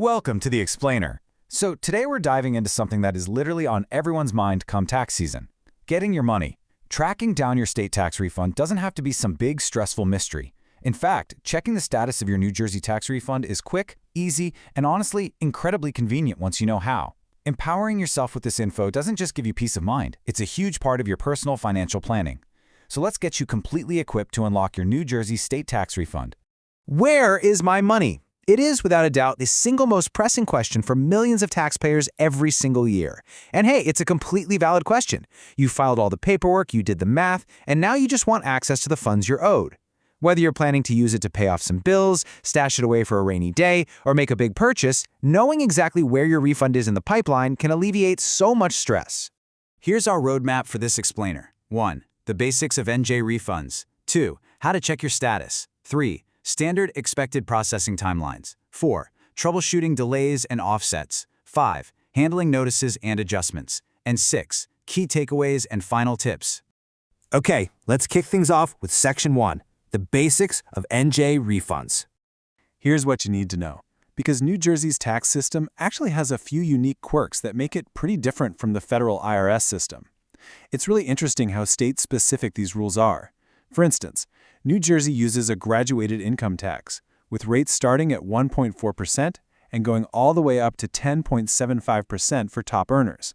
Welcome to the Explainer. So today we're diving into something that is literally on everyone's mind come tax season. Getting your money. Tracking down your state tax refund doesn't have to be some big stressful mystery. In fact, checking the status of your New Jersey tax refund is quick, easy, and honestly, incredibly convenient once you know how. Empowering yourself with this info doesn't just give you peace of mind, it's a huge part of your personal financial planning. So let's get you completely equipped to unlock your New Jersey state tax refund. Where is my money? It is, without a doubt, the single most pressing question for millions of taxpayers every single year. And hey, it's a completely valid question. You filed all the paperwork, you did the math, and now you just want access to the funds you're owed. Whether you're planning to use it to pay off some bills, stash it away for a rainy day, or make a big purchase, knowing exactly where your refund is in the pipeline can alleviate so much stress. Here's our roadmap for this explainer. 1. The basics of NJ refunds. 2. How to check your status. 3. Standard expected processing timelines. 4. Troubleshooting delays and offsets. 5. Handling notices and adjustments. And 6. Key takeaways and final tips. Okay, let's kick things off with Section 1, the basics of NJ refunds. Here's what you need to know. Because New Jersey's tax system actually has a few unique quirks that make it pretty different from the federal IRS system. It's really interesting how state-specific these rules are. For instance, New Jersey uses a graduated income tax, with rates starting at 1.4% and going all the way up to 10.75% for top earners.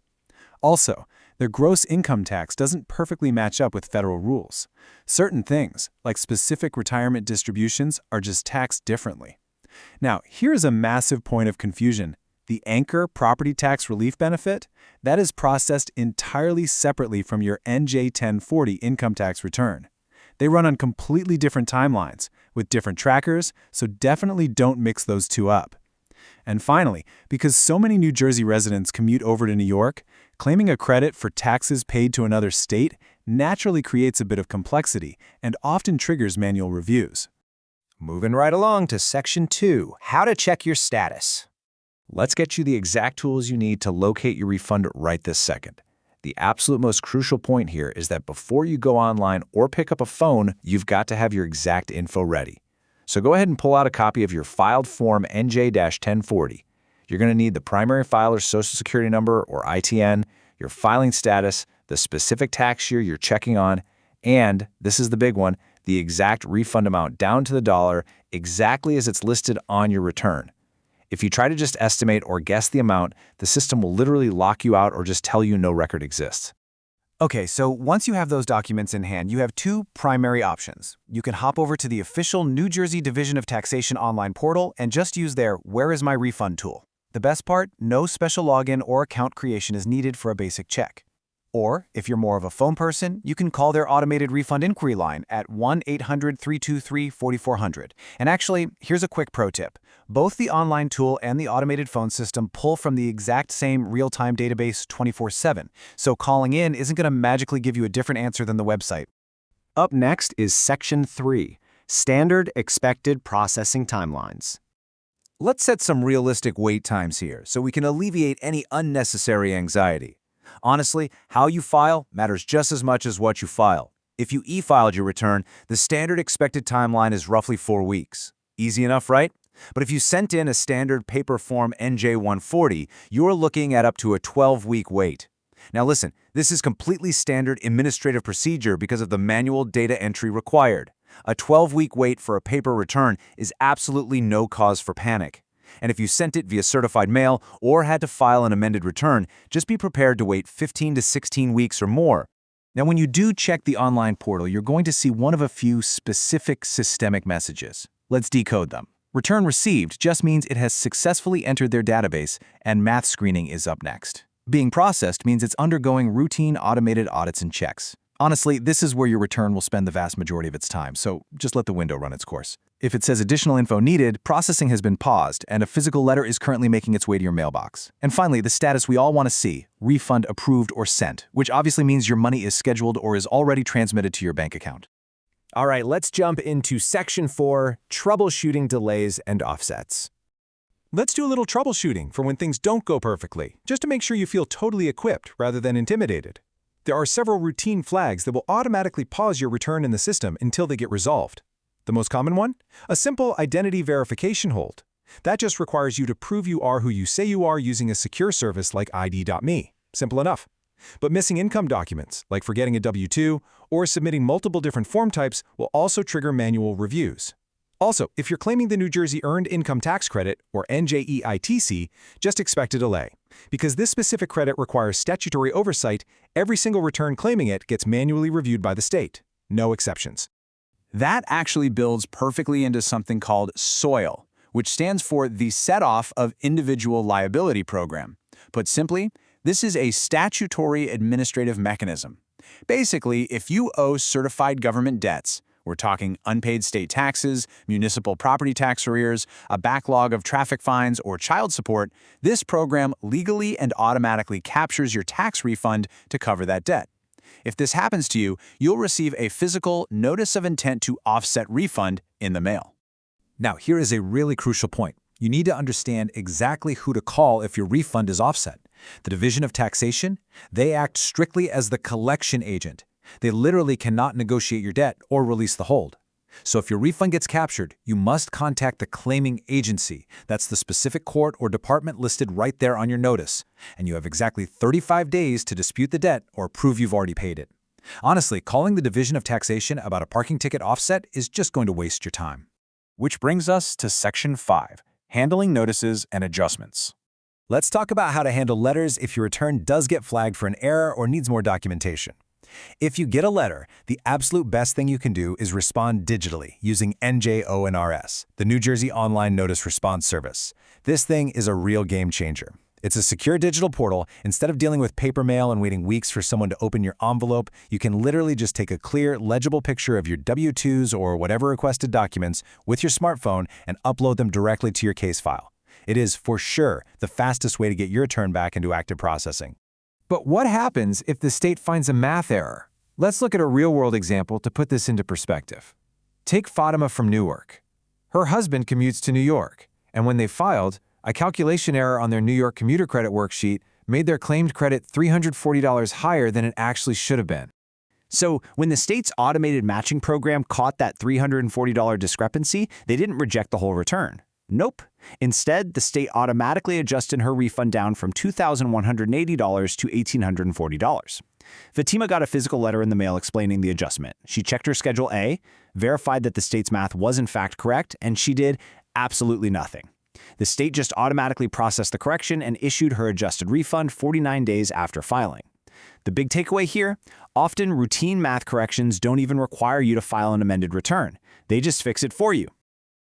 Also, their gross income tax doesn't perfectly match up with federal rules. Certain things, like specific retirement distributions, are just taxed differently. Now, here's a massive point of confusion. The Anchor Property Tax Relief Benefit, that is processed entirely separately from your NJ 1040 income tax return. They run on completely different timelines, with different trackers, so definitely don't mix those two up. And finally, because so many New Jersey residents commute over to New York, claiming a credit for taxes paid to another state naturally creates a bit of complexity and often triggers manual reviews. Moving right along to Section 2, how to check your status. Let's get you the exact tools you need to locate your refund right this second. The absolute most crucial point here is that before you go online or pick up a phone, you've got to have your exact info ready. So go ahead and pull out a copy of your filed Form NJ-1040. You're going to need the primary filer's Social Security number or ITN, your filing status, the specific tax year you're checking on, and, this is the big one, the exact refund amount down to the dollar exactly as it's listed on your return. If you try to just estimate or guess the amount, the system will literally lock you out or just tell you no record exists. Okay, so once you have those documents in hand, you have two primary options. You can hop over to the official New Jersey Division of Taxation online portal and just use their Where is my refund tool. The best part, no special login or account creation is needed for a basic check. Or, if you're more of a phone person, you can call their automated refund inquiry line at 1-800-323-4400. And actually, here's a quick pro tip. Both the online tool and the automated phone system pull from the exact same real-time database 24/7, so calling in isn't going to magically give you a different answer than the website. Up next is Section 3, standard expected processing timelines. Let's set some realistic wait times here so we can alleviate any unnecessary anxiety. Honestly, how you file matters just as much as what you file. If you e-filed your return, the standard expected timeline is roughly 4 weeks. Easy enough, right? But if you sent in a standard paper form NJ-140, you're looking at up to a 12-week wait. Now listen, this is completely standard administrative procedure because of the manual data entry required. A 12-week wait for a paper return is absolutely no cause for panic. And if you sent it via certified mail or had to file an amended return, just be prepared to wait 15 to 16 weeks or more. Now, when you do check the online portal, you're going to see one of a few specific systemic messages. Let's decode them. Return received just means it has successfully entered their database, and math screening is up next. Being processed means it's undergoing routine automated audits and checks. Honestly, this is where your return will spend the vast majority of its time, so just let the window run its course. If it says additional info needed, processing has been paused, and a physical letter is currently making its way to your mailbox. And finally, the status we all want to see, refund approved or sent, which obviously means your money is scheduled or is already transmitted to your bank account. All right, let's jump into Section 4, troubleshooting delays and offsets. Let's do a little troubleshooting for when things don't go perfectly, just to make sure you feel totally equipped rather than intimidated. There are several routine flags that will automatically pause your return in the system until they get resolved. The most common one? A simple identity verification hold. That just requires you to prove you are who you say you are using a secure service like ID.me. Simple enough. But missing income documents, like forgetting a W-2 or submitting multiple different form types, will also trigger manual reviews. Also, if you're claiming the New Jersey Earned Income Tax Credit, or NJEITC, just expect a delay. Because this specific credit requires statutory oversight, every single return claiming it gets manually reviewed by the state. No exceptions. That actually builds perfectly into something called SOIL, which stands for the Set-Off of Individual Liability Program. Put simply, this is a statutory administrative mechanism. Basically, if you owe certified government debts, we're talking unpaid state taxes, municipal property tax arrears, a backlog of traffic fines, or child support, this program legally and automatically captures your tax refund to cover that debt. If this happens to you, you'll receive a physical notice of intent to offset refund in the mail. Now, here is a really crucial point. You need to understand exactly who to call if your refund is offset. The Division of Taxation, they act strictly as the collection agent. They literally cannot negotiate your debt or release the hold. So if your refund gets captured, you must contact the claiming agency. That's the specific court or department listed right there on your notice. And you have exactly 35 days to dispute the debt or prove you've already paid it. Honestly, calling the Division of Taxation about a parking ticket offset is just going to waste your time. Which brings us to Section 5, Handling Notices and Adjustments. Let's talk about how to handle letters if your return does get flagged for an error or needs more documentation. If you get a letter, the absolute best thing you can do is respond digitally using NJONRS, the New Jersey Online Notice Response Service. This thing is a real game changer. It's a secure digital portal. Instead of dealing with paper mail and waiting weeks for someone to open your envelope, you can literally just take a clear, legible picture of your W-2s or whatever requested documents with your smartphone and upload them directly to your case file. It is, for sure, the fastest way to get your return back into active processing. But what happens if the state finds a math error? Let's look at a real-world example to put this into perspective. Take Fatima from Newark. Her husband commutes to New York, and when they filed, a calculation error on their New York commuter credit worksheet made their claimed credit $340 higher than it actually should have been. So when the state's automated matching program caught that $340 discrepancy, they didn't reject the whole return. Nope. Instead, the state automatically adjusted her refund down from $2,180 to $1,840. Fatima got a physical letter in the mail explaining the adjustment. She checked her Schedule A, verified that the state's math was in fact correct, and she did absolutely nothing. The state just automatically processed the correction and issued her adjusted refund 49 days after filing. The big takeaway here, often routine math corrections don't even require you to file an amended return. They just fix it for you.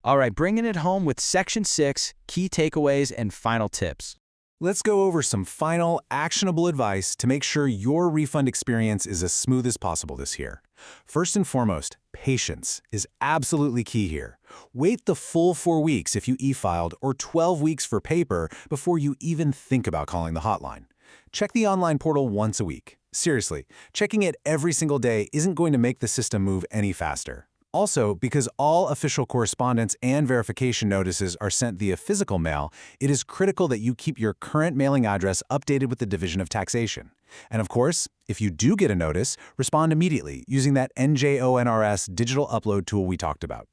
All right, bringing it home with Section 6, key takeaways and final tips. Let's go over some final, actionable advice to make sure your refund experience is as smooth as possible this year. First and foremost, patience is absolutely key here. Wait the full 4 weeks if you e-filed or 12 weeks for paper before you even think about calling the hotline. Check the online portal once a week. Seriously, checking it every single day isn't going to make the system move any faster. Also, because all official correspondence and verification notices are sent via physical mail, it is critical that you keep your current mailing address updated with the Division of Taxation. And of course, if you do get a notice, respond immediately using that NJONRS digital upload tool we talked about.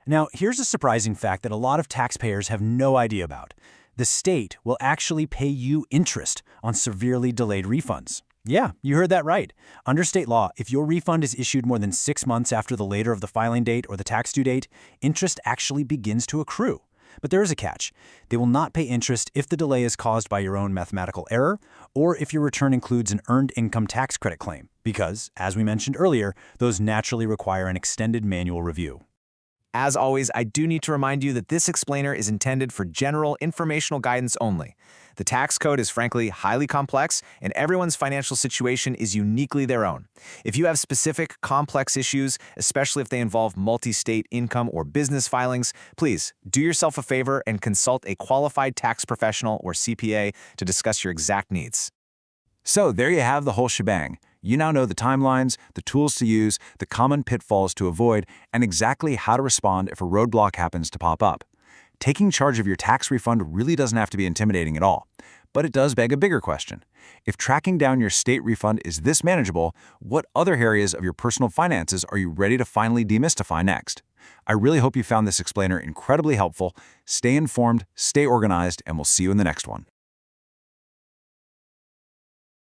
Now, here's a surprising fact that a lot of taxpayers have no idea about. The state will actually pay you interest on severely delayed refunds. Yeah, you heard that right. Under state law, if your refund is issued more than 6 months after the later of the filing date or the tax due date, interest actually begins to accrue. But there is a catch. They will not pay interest if the delay is caused by your own mathematical error or if your return includes an earned income tax credit claim, because, as we mentioned earlier, those naturally require an extended manual review. As always, I do need to remind you that this explainer is intended for general informational guidance only. The tax code is frankly highly complex, and everyone's financial situation is uniquely their own. If you have specific, complex issues, especially if they involve multi-state income or business filings, please do yourself a favor and consult a qualified tax professional or CPA to discuss your exact needs. So there you have the whole shebang. You now know the timelines, the tools to use, the common pitfalls to avoid, and exactly how to respond if a roadblock happens to pop up. Taking charge of your tax refund really doesn't have to be intimidating at all. But it does beg a bigger question. If tracking down your state refund is this manageable, what other areas of your personal finances are you ready to finally demystify next? I really hope you found this explainer incredibly helpful. Stay informed, stay organized, and we'll see you in the next one.